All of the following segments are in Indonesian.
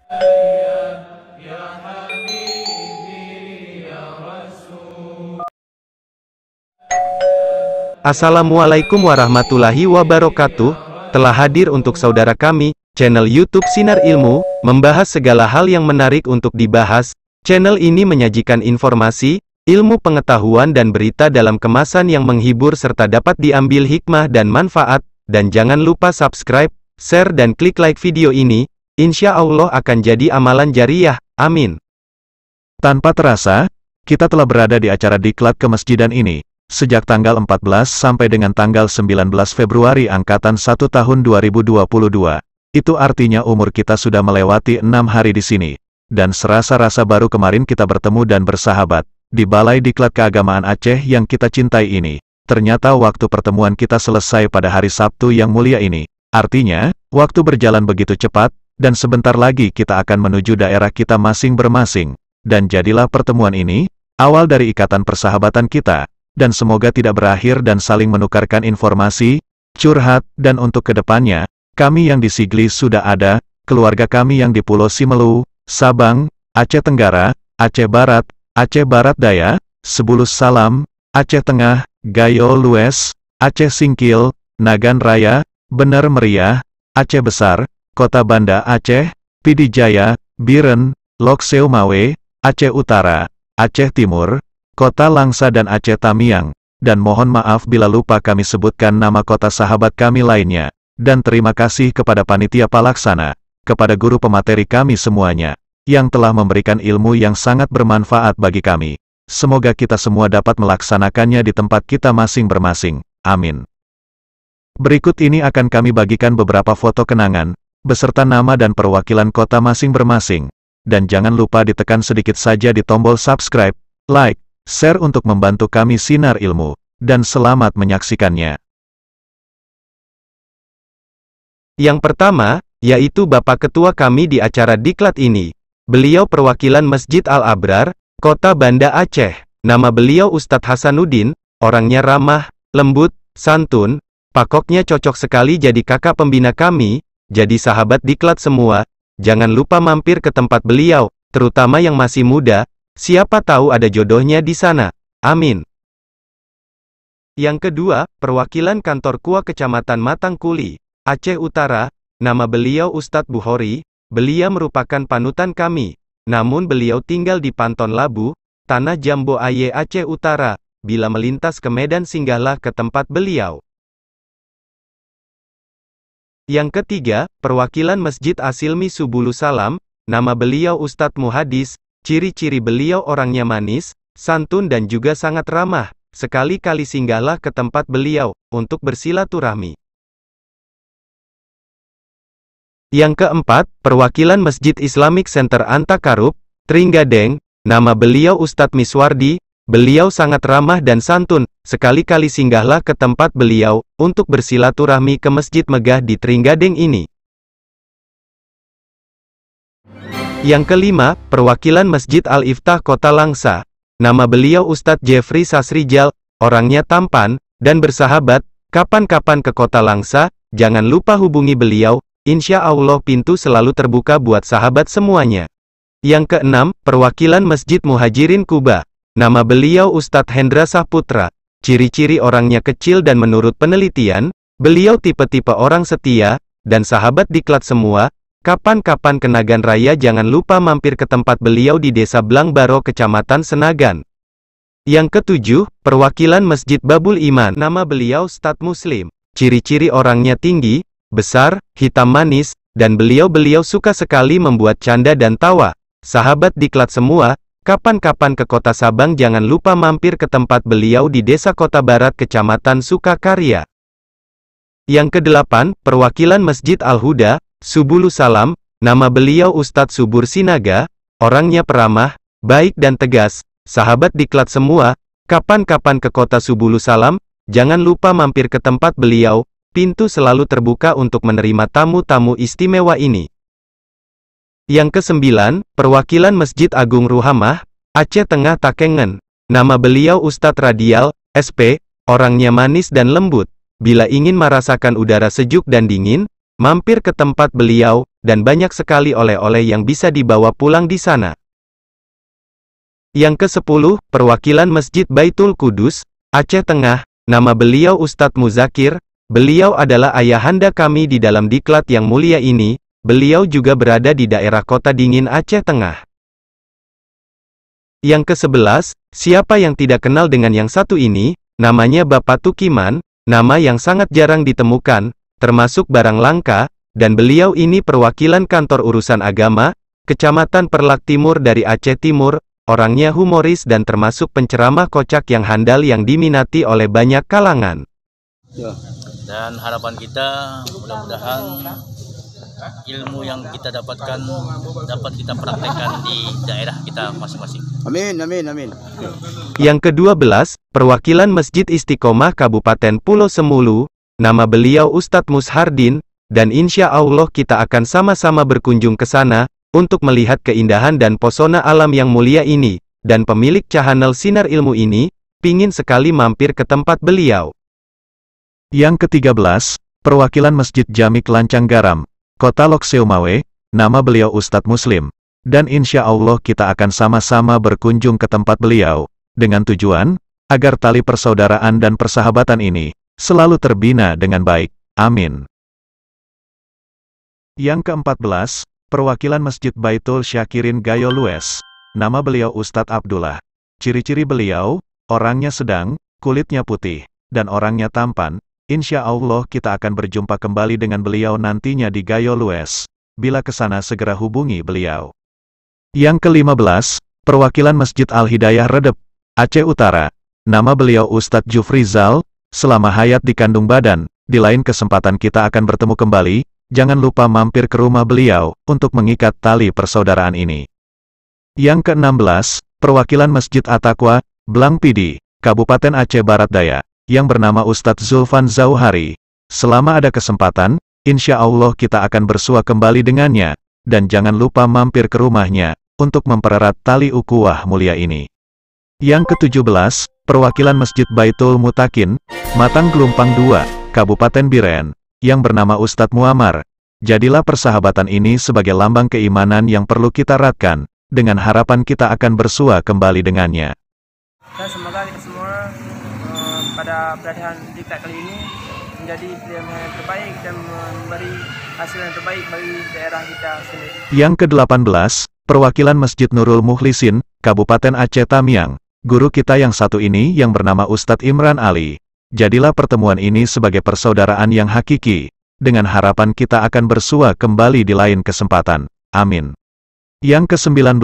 يا حبيبي يا رسول. Assalamualaikum warahmatullahi wabarakatuh. Telah hadir untuk saudara kami, channel YouTube Sinar Ilmu, membahas segala hal yang menarik untuk dibahas. Channel ini menyajikan informasi, ilmu pengetahuan dan berita dalam kemasan yang menghibur serta dapat diambil hikmah dan manfaat. Dan jangan lupa subscribe, share dan klik like video ini. Insya Allah akan jadi amalan jariah. Amin. Tanpa terasa, kita telah berada di acara diklat kemasjidan ini, sejak tanggal 14 sampai dengan tanggal 19 Februari angkatan 1 tahun 2022. Itu artinya umur kita sudah melewati 6 hari di sini. Dan serasa-rasa baru kemarin kita bertemu dan bersahabat, di Balai Diklat Keagamaan Aceh yang kita cintai ini. Ternyata waktu pertemuan kita selesai pada hari Sabtu yang mulia ini. Artinya, waktu berjalan begitu cepat, dan sebentar lagi kita akan menuju daerah kita masing-masing. Dan jadilah pertemuan ini, awal dari ikatan persahabatan kita, dan semoga tidak berakhir dan saling menukarkan informasi, curhat, dan untuk kedepannya, kami yang di Sigli sudah ada, keluarga kami yang di Pulau Simelu, Sabang, Aceh Tenggara, Aceh Barat Daya, Sebulus Salam, Aceh Tengah, Gayo Lues, Aceh Singkil, Nagan Raya, Bener Meriah, Aceh Besar, Kota Banda Aceh, Pidijaya, Biren, Lok Seumawe, Aceh Utara, Aceh Timur, Kota Langsa dan Aceh Tamiang. Dan mohon maaf bila lupa kami sebutkan nama kota sahabat kami lainnya. Dan terima kasih kepada panitia palaksana, kepada guru pemateri kami semuanya, yang telah memberikan ilmu yang sangat bermanfaat bagi kami. Semoga kita semua dapat melaksanakannya di tempat kita masing-masing. Amin. Berikut ini akan kami bagikan beberapa foto kenangan, beserta nama dan perwakilan kota masing-masing. Dan jangan lupa ditekan sedikit saja di tombol subscribe, like, share untuk membantu kami sinar ilmu. Dan selamat menyaksikannya. Yang pertama, yaitu Bapak Ketua kami di acara diklat ini. Beliau perwakilan Masjid Al-Abrar, Kota Banda Aceh. Nama beliau Ustadz Hasanuddin, orangnya ramah, lembut, santun, pakoknya cocok sekali jadi kakak pembina kami, jadi sahabat diklat semua. Jangan lupa mampir ke tempat beliau, terutama yang masih muda, siapa tahu ada jodohnya di sana. Amin. Yang kedua, perwakilan kantor KUA Kecamatan Matangkuli, Aceh Utara. Nama beliau Ustadz Buhori. Beliau merupakan panutan kami, namun beliau tinggal di Panton Labu, Tanah Jambo Aye Aceh Utara. Bila melintas ke Medan singgahlah ke tempat beliau. Yang ketiga, perwakilan Masjid Asilmi Subulu Salam. Nama beliau Ustadz Muhadis. Ciri-ciri beliau orangnya manis, santun dan juga sangat ramah. Sekali-kali singgahlah ke tempat beliau, untuk bersilaturahmi. Yang keempat, perwakilan Masjid Islamic Center Antakarup, Tringgadeng. Nama beliau Ustadz Miswardi. Beliau sangat ramah dan santun. Sekali-kali singgahlah ke tempat beliau, untuk bersilaturahmi ke Masjid Megah di Tringgadeng ini. Yang kelima, perwakilan Masjid Al-Iftah Kota Langsa. Nama beliau Ustadz Jeffrey Sasrijal, orangnya tampan, dan bersahabat. Kapan-kapan ke Kota Langsa, jangan lupa hubungi beliau, insya Allah pintu selalu terbuka buat sahabat semuanya. Yang keenam, perwakilan Masjid Muhajirin Kuba. Nama beliau Ustadz Hendra Saputra. Ciri-ciri orangnya kecil dan menurut penelitian, beliau tipe-tipe orang setia, dan sahabat diklat semua. Kapan-kapan ke Nagan Raya jangan lupa mampir ke tempat beliau di Desa Blangbaro Kecamatan Senagan. Yang ketujuh, perwakilan Masjid Babul Iman. Nama beliau Ustadz Muslim. Ciri-ciri orangnya tinggi, besar, hitam manis, dan beliau suka sekali membuat canda dan tawa. Sahabat diklat semua, kapan-kapan ke Kota Sabang jangan lupa mampir ke tempat beliau di Desa Kota Barat Kecamatan Sukakarya. Yang kedelapan, perwakilan Masjid Al-Huda, Subulu Salam. Nama beliau Ustadz Subur Sinaga. Orangnya peramah, baik dan tegas. Sahabat diklat semua, kapan-kapan ke Kota Subulu Salam, jangan lupa mampir ke tempat beliau. Pintu selalu terbuka untuk menerima tamu-tamu istimewa ini. Yang kesembilan, perwakilan Masjid Agung Ruhamah, Aceh Tengah Takengen. Nama beliau Ustadz Radial, SP, orangnya manis dan lembut. Bila ingin merasakan udara sejuk dan dingin, mampir ke tempat beliau, dan banyak sekali oleh-oleh yang bisa dibawa pulang di sana. Yang ke-10, perwakilan Masjid Baitul Qudus, Aceh Tengah, nama beliau Ustadz Muzakir, beliau adalah ayahanda kami di dalam diklat yang mulia ini, beliau juga berada di daerah Kota Dingin Aceh Tengah. Yang ke-11, siapa yang tidak kenal dengan yang satu ini, namanya Bapak Tukiman, nama yang sangat jarang ditemukan, termasuk barang langka, dan beliau ini perwakilan kantor urusan agama, Kecamatan Perlak Timur dari Aceh Timur, orangnya humoris dan termasuk penceramah kocak yang handal yang diminati oleh banyak kalangan. Dan harapan kita mudah-mudahan ilmu yang kita dapatkan dapat kita praktekkan di daerah kita masing-masing. Amin, amin, amin. Yang ke-12, perwakilan Masjid Istiqomah Kabupaten Pulau Semulu, nama beliau Ustadz Mushardin, dan insya Allah kita akan sama-sama berkunjung ke sana, untuk melihat keindahan dan pesona alam yang mulia ini, dan pemilik channel Sinar Ilmu ini, pingin sekali mampir ke tempat beliau. Yang ke-13, perwakilan Masjid Jami Kelancang Garam, Kota Lok Seumawe, nama beliau Ustadz Muslim, dan insya Allah kita akan sama-sama berkunjung ke tempat beliau, dengan tujuan, agar tali persaudaraan dan persahabatan ini, selalu terbina dengan baik. Amin. Yang ke-14, perwakilan Masjid Baitul Syakirin Gayo Lues, nama beliau Ustadz Abdullah. Ciri-ciri beliau, orangnya sedang, kulitnya putih, dan orangnya tampan. Insya Allah kita akan berjumpa kembali dengan beliau nantinya di Gayo Lues. Bila kesana segera hubungi beliau. Yang ke-15, perwakilan Masjid Al-Hidayah Redep, Aceh Utara, nama beliau Ustadz Jufrizal. Selama hayat di kandung badan, di lain kesempatan kita akan bertemu kembali. Jangan lupa mampir ke rumah beliau, untuk mengikat tali persaudaraan ini. Yang ke-16, perwakilan Masjid At-Taqwa, Blang Pidi, Kabupaten Aceh Barat Daya, yang bernama Ustadz Zulfan Zauhari. Selama ada kesempatan, insya Allah kita akan bersua kembali dengannya, dan jangan lupa mampir ke rumahnya, untuk mempererat tali ukhuwah mulia ini. Yang ke-17, perwakilan Masjid Baitul Mutakin, Matang Gelumpang 2, Kabupaten Biren, yang bernama Ustadz Muammar. Jadilah persahabatan ini sebagai lambang keimanan yang perlu kita eratkan, dengan harapan kita akan bersua kembali dengannya. Dan semoga kita semua pada pelatihan diklat kali ini menjadi pilihan yang terbaik dan memberi hasil yang terbaik bagi daerah kita sendiri. Yang ke-18, perwakilan Masjid Nurul Mukhlisin, Kabupaten Aceh Tamiang, guru kita yang satu ini yang bernama Ustadz Imran Ali. Jadilah pertemuan ini sebagai persaudaraan yang hakiki, dengan harapan kita akan bersua kembali di lain kesempatan. Amin. Yang ke-19,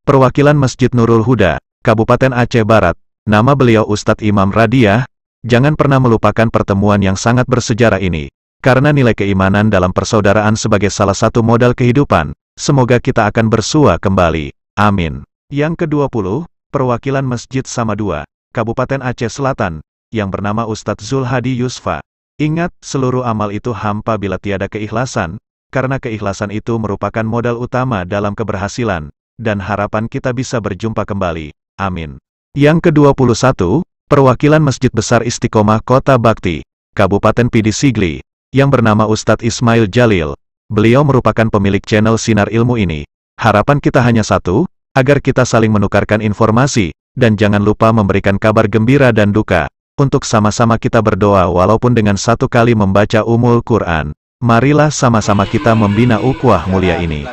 perwakilan Masjid Nurul Huda, Kabupaten Aceh Barat, nama beliau Ustadz Imam Radiah. Jangan pernah melupakan pertemuan yang sangat bersejarah ini, karena nilai keimanan dalam persaudaraan sebagai salah satu modal kehidupan. Semoga kita akan bersua kembali. Amin. Yang ke-20, perwakilan Masjid Sama-2, Kabupaten Aceh Selatan, yang bernama Ustadz Zulhadi Yusfa. Ingat, seluruh amal itu hampa bila tiada keikhlasan, karena keikhlasan itu merupakan modal utama dalam keberhasilan, dan harapan kita bisa berjumpa kembali. Amin. Yang ke-21, perwakilan Masjid Besar Istiqomah Kota Bakti, Kabupaten Pidi Sigli, yang bernama Ustadz Ismail Jalil. Beliau merupakan pemilik channel Sinar Ilmu ini. Harapan kita hanya satu, agar kita saling menukarkan informasi, dan jangan lupa memberikan kabar gembira dan duka. Untuk sama-sama kita berdoa walaupun dengan satu kali membaca Ummul Quran. Marilah sama-sama kita membina ukhuwah mulia ini.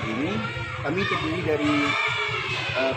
Kami terdiri dari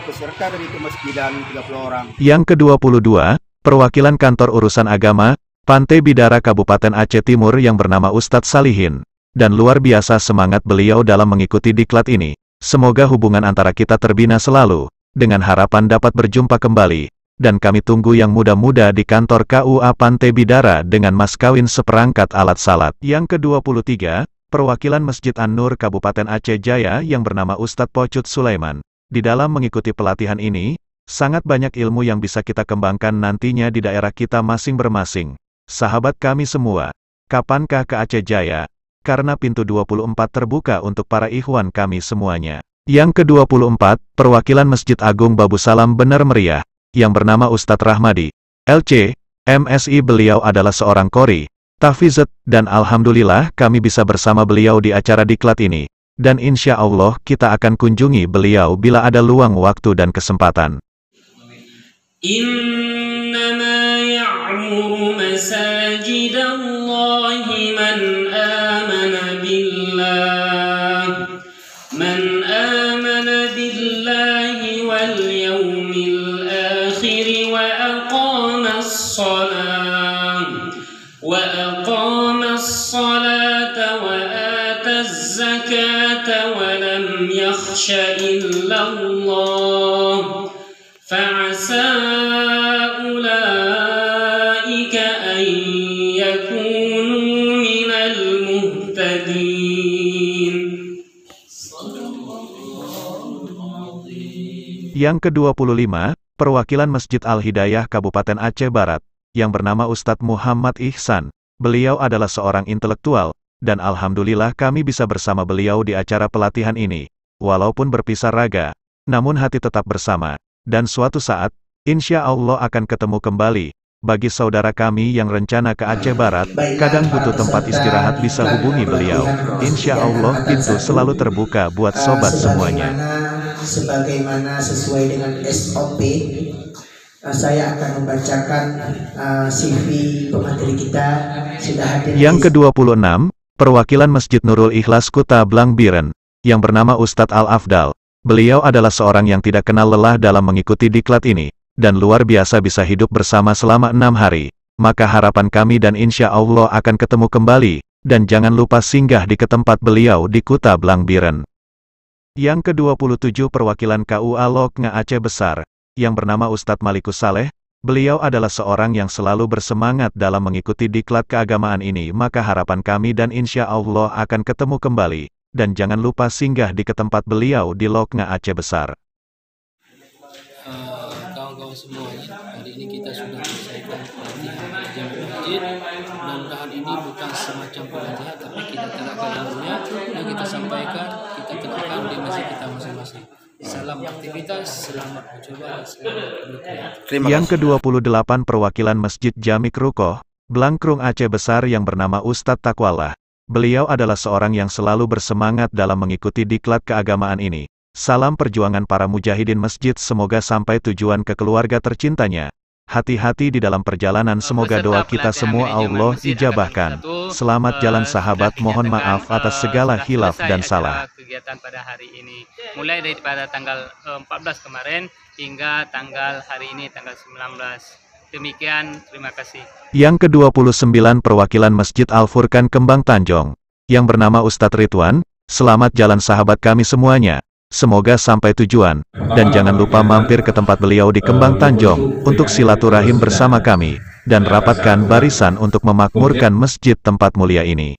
peserta dari kemasjidan 30 orang. Yang ke-22, perwakilan kantor urusan agama, Pantai Bidara Kabupaten Aceh Timur yang bernama Ustadz Salihin. Dan luar biasa semangat beliau dalam mengikuti diklat ini. Semoga hubungan antara kita terbina selalu, dengan harapan dapat berjumpa kembali. Dan kami tunggu yang muda-muda di kantor KUA Pantai Bidara dengan mas kawin seperangkat alat salat. Yang ke-23, perwakilan Masjid An-Nur Kabupaten Aceh Jaya yang bernama Ustadz Pocut Sulaiman. Di dalam mengikuti pelatihan ini, sangat banyak ilmu yang bisa kita kembangkan nantinya di daerah kita masing-masing. Sahabat kami semua, kapankah ke Aceh Jaya? Karena pintu 24 terbuka untuk para ikhwan kami semuanya. Yang ke-24, perwakilan Masjid Agung Babu Salam Benar Meriah, yang bernama Ustadz Rahmadi, LC, MSI. Beliau adalah seorang qori, tahfidzat, dan alhamdulillah kami bisa bersama beliau di acara diklat ini. Dan insya Allah kita akan kunjungi beliau bila ada luang waktu dan kesempatan. إنما يعمر مساجد الله من آمن بالله واليوم الآخر وأقام الصلاة وآتى الزكاة ولم يخش إلا الله فعسى أولئك أن يكونوا من المهتدين. Yang ke-25, perwakilan Masjid Al-Hidayah Kabupaten Aceh Barat, yang bernama Ustadz Muhammad Ihsan. Beliau adalah seorang intelektual, dan alhamdulillah kami bisa bersama beliau di acara pelatihan ini. Walaupun berpisah raga, namun hati tetap bersama. Dan suatu saat, insya Allah akan ketemu kembali. Bagi saudara kami yang rencana ke Aceh Barat, kadang butuh tempat istirahat bisa hubungi beliau. Insya Allah pintu selalu terbuka buat sobat semuanya. Sebagaimana sesuai dengan SOP, saya akan membacakan CV pemateri kita. Sudah hadir. Yang ke-26, perwakilan Masjid Nurul Ikhlas Kuta Blangbiren, yang bernama Ustadz Al-Afdal. Beliau adalah seorang yang tidak kenal lelah dalam mengikuti diklat ini, dan luar biasa bisa hidup bersama selama 6 hari. Maka harapan kami dan insya Allah akan ketemu kembali, dan jangan lupa singgah di tempat beliau di Kuta Blangbiren. Yang ke-27 perwakilan KUA Loknga Aceh Besar, yang bernama Ustadz Malikus Saleh. Beliau adalah seorang yang selalu bersemangat dalam mengikuti diklat keagamaan ini, maka harapan kami dan insya Allah akan ketemu kembali. Dan jangan lupa singgah di tempat beliau di Loknga Aceh Besar. Kawan-kawan semuanya, hari ini kita sudah selesaikan pelatihan pengajian masjid. Mudah-mudahan ini bukan semacam pelatihan, tapi kita terapkan ilmunya yang kita sampaikan, kita terapkan di masjid kita masing-masing. Salam aktivitas, selamat mencoba, selamat berkreasi. Yang ke-28 perwakilan Masjid Jamik Rukoh, Blangkrung Aceh Besar yang bernama Ustadz Takwallah. Beliau adalah seorang yang selalu bersemangat dalam mengikuti diklat keagamaan ini. Salam perjuangan para mujahidin masjid, semoga sampai tujuan ke keluarga tercintanya. Hati-hati di dalam perjalanan, semoga doa kita semua Allah ijabahkan. Selamat jalan sahabat, mohon maaf atas segala hilaf dan salah. Kegiatan pada hari ini, mulai daripada tanggal 14 kemarin hingga tanggal hari ini tanggal 19. Demikian, terima kasih. Yang ke-29 perwakilan Masjid Al-Furqan Kembang Tanjong, yang bernama Ustadz Ridwan. Selamat jalan sahabat kami semuanya. Semoga sampai tujuan. Dan jangan lupa mampir ke tempat beliau di Kembang Tanjong, untuk silaturahim bersama kami, dan rapatkan barisan untuk memakmurkan masjid tempat mulia ini.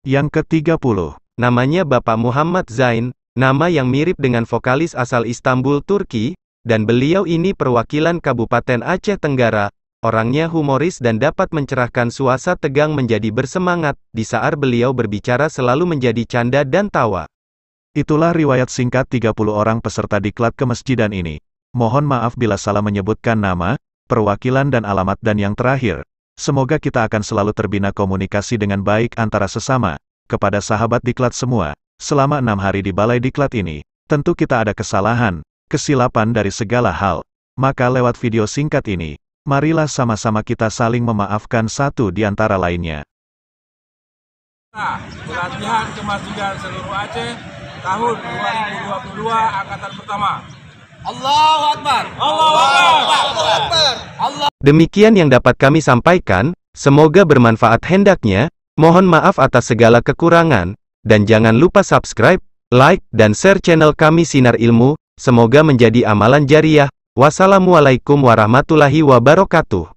Yang ke-30, namanya Bapak Muhammad Zain, nama yang mirip dengan vokalis asal Istanbul, Turki. Dan beliau ini perwakilan Kabupaten Aceh Tenggara. Orangnya humoris dan dapat mencerahkan suasana tegang menjadi bersemangat. Di saat beliau berbicara selalu menjadi canda dan tawa. Itulah riwayat singkat 30 orang peserta diklat kemasjidan ini. Mohon maaf bila salah menyebutkan nama, perwakilan dan alamat, dan yang terakhir. Semoga kita akan selalu terbina komunikasi dengan baik antara sesama. Kepada sahabat diklat semua, selama 6 hari di balai diklat ini, tentu kita ada kesalahan, kesilapan dari segala hal. Maka lewat video singkat ini, marilah sama-sama kita saling memaafkan satu di antara lainnya. Pelatihan kemasjidan seluruh Aceh tahun 2022 angkatan pertama. Allahu Akbar. Allahu Akbar. Allah. Demikian yang dapat kami sampaikan, semoga bermanfaat hendaknya. Mohon maaf atas segala kekurangan, dan jangan lupa subscribe, like, dan share channel kami Sinar Ilmu. Semoga menjadi amalan jariah. Wassalamualaikum warahmatullahi wabarakatuh.